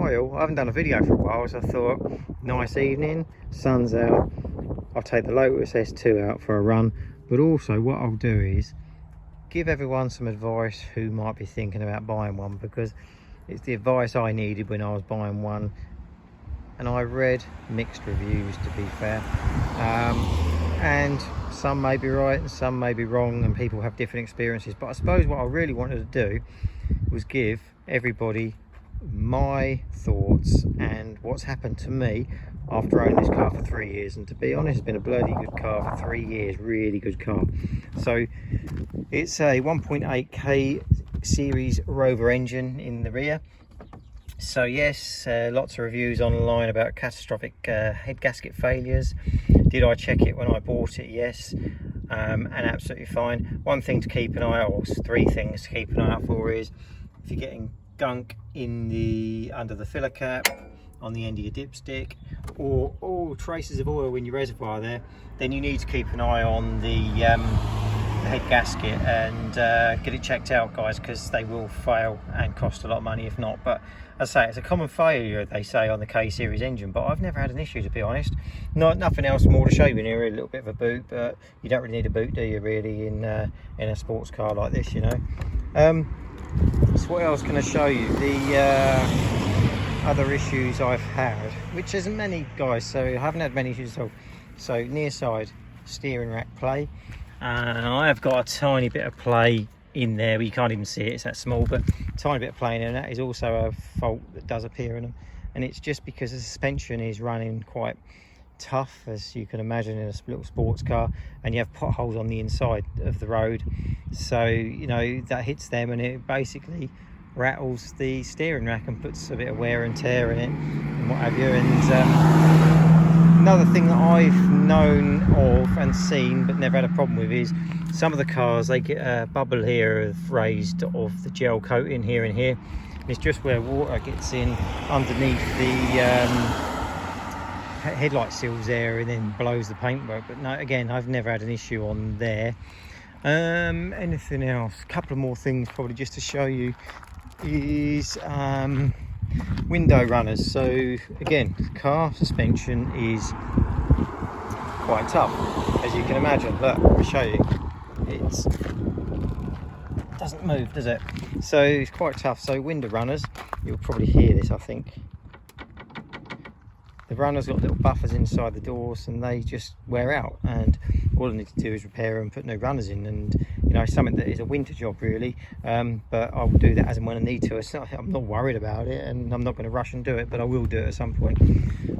Hi all, I haven't done a video for a while, so I thought, nice evening, sun's out, I'll take the Lotus S2 out for a run. But also what I'll do is give everyone some advice who might be thinking about buying one, because it's the advice I needed when I was buying one, and I read mixed reviews, to be fair, and some may be right and some may be wrong, and people have different experiences. But I suppose what I really wanted to do was give everybody my thoughts and what's happened to me after owning this car for 3 years. And to be honest, it's been a bloody good car for 3 years, really good car. So it's a 1.8k series Rover engine in the rear. So yes, lots of reviews online about catastrophic head gasket failures. Did I check it when I bought it? Yes, and absolutely fine. One thing to keep an eye out, or three things to keep an eye out for, is if you're getting gunk in the under the filler cap, on the end of your dipstick, or traces of oil in your reservoir there, then you need to keep an eye on the head gasket and get it checked out, guys, because they will fail and cost a lot of money if not. But as I say, it's a common failure, they say, on the K series engine, but I've never had an issue, to be honest. Nothing else more to show you in here. A little bit of a boot, but you don't really need a boot, do you, really, in a sports car like this, you know. So what else can I show you? The other issues I've had, which isn't many, guys, so I haven't had many issues at all. So near side steering rack play, I have got a tiny bit of play in there, but you can't even see it, it's that small, but tiny bit of play in there, and that is also a fault that does appear in them. And it's just because the suspension is running quite tough, as you can imagine, in a little sports car, and you have potholes on the inside of the road, so you know that hits them and it basically rattles the steering rack and puts a bit of wear and tear in it and what have you. And another thing that I've known of and seen but never had a problem with is some of the cars, they get a bubble here of raised of the gel coating here and here, and it's just where water gets in underneath the headlight seals there and then blows the paintwork. But no, again, I've never had an issue on there. Anything else? A couple of more things probably just to show you is window runners. So again, car suspension is quite tough, as you can imagine. Look, I'll show you. It doesn't move, does it? So it's quite tough. So window runners, you'll probably hear this, I think. The runners got little buffers inside the doors and they just wear out, and all I need to do is repair and put new runners in, and you know, something that is a winter job really, but I will do that as and when I need to. I'm not worried about it, and I'm not going to rush and do it, but I will do it at some point.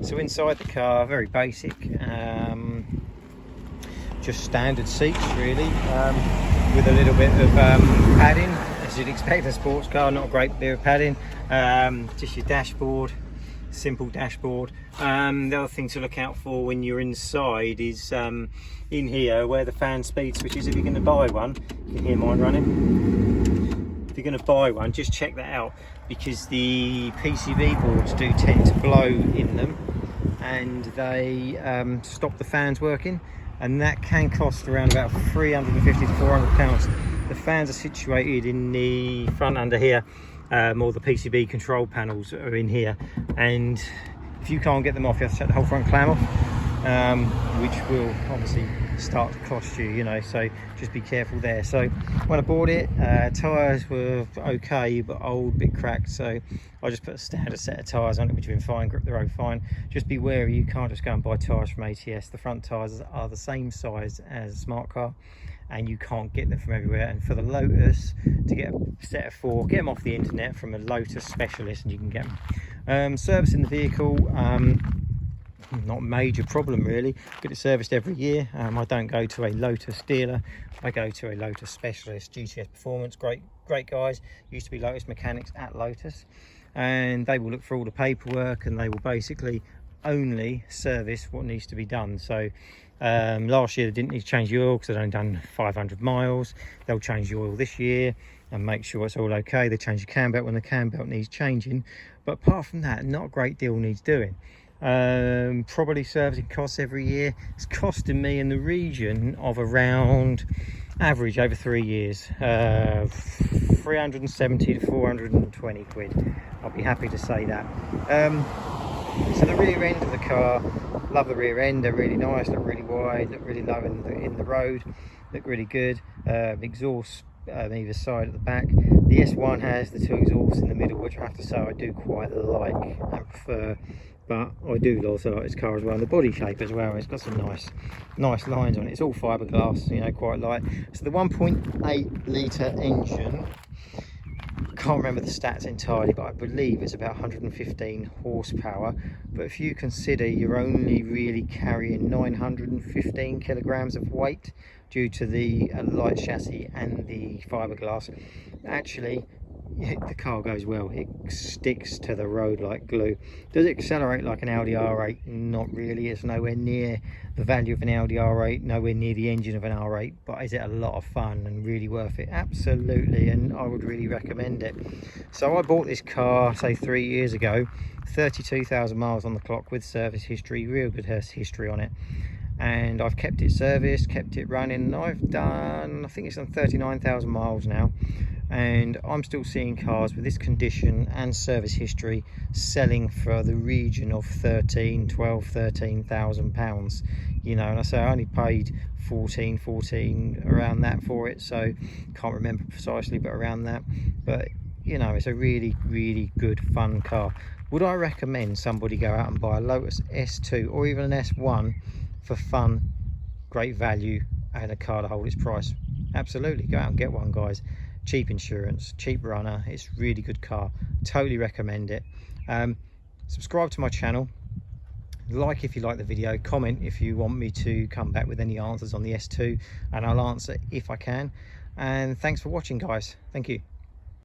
So inside the car, very basic, just standard seats really, with a little bit of padding, as you'd expect in a sports car. Not a great bit of padding, just your dashboard, simple dashboard. The other thing to look out for when you're inside is in here where the fan speed switch is. If you're going to buy one, you can hear mine running. If you're going to buy one, just check that out, because the PCB boards do tend to blow in them and they stop the fans working, and that can cost around about 350 to 400 pounds. The fans are situated in the front under here, or the PCB control panels are in here, and if you can't get them off, you have to take the whole front clam off, which will obviously start to cost you, you know, so just be careful there. So when I bought it, tyres were okay but old, bit cracked, so I just put a standard set of tyres on it, which have been fine, grip the road fine. Just be wary, you can't just go and buy tyres from ATS. The front tyres are the same size as a smart car, and you can't get them from everywhere. And for the Lotus, to get a set of 4, get them off the internet from a Lotus specialist and you can get them. Servicing the vehicle, not a major problem really. Get it serviced every year. I don't go to a Lotus dealer, I go to a Lotus specialist. GTS Performance, great guys, used to be Lotus mechanics at Lotus, and they will look for all the paperwork and they will basically only service what needs to be done. So last year they didn't need to change the oil because they'd only done 500 miles. They'll change the oil this year and make sure it's all okay. They change the cam belt when the cam belt needs changing, but apart from that, not a great deal needs doing. Probably servicing costs every year, it's costing me in the region of around average over 3 years, 370 to 420 quid. I'll be happy to say that. So the rear end of the car, love the rear end. They're really nice, look really wide, look really low in the road, look really good. Exhaust either side at the back. The S1 has the 2 exhausts in the middle, which I have to say I do quite like and prefer, but I do also like this car as well, and the body shape as well. It's got some nice lines on it. It's all fiberglass, you know, quite light. So the 1.8 litre engine, can't remember the stats entirely, but I believe it's about 115 horsepower. But if you consider you're only really carrying 915 kilograms of weight due to the light chassis and the fiberglass, actually the car goes well. It sticks to the road like glue. Does it accelerate like an Audi R8? Not really. It's nowhere near the value of an Audi R8, nowhere near the engine of an R8, but is it a lot of fun and really worth it? Absolutely, and I would really recommend it. So I bought this car, say 3 years ago, 32,000 miles on the clock with service history, real good history on it, and I've kept it serviced, kept it running. I think it's on 39,000 miles now, and I'm still seeing cars with this condition and service history selling for the region of 13,000 pounds, you know. And I say I only paid 14 around that for it, so can't remember precisely, but around that. But you know, it's a really good fun car. Would I recommend somebody go out and buy a Lotus S2 or even an S1 for fun, great value, and a car to hold its price? Absolutely, go out and get one, guys. Cheap insurance, cheap runner, it's really good car. Totally recommend it. Subscribe to my channel, like if you like the video, comment if you want me to come back with any answers on the S2, and I'll answer if I can. And thanks for watching, guys. Thank you.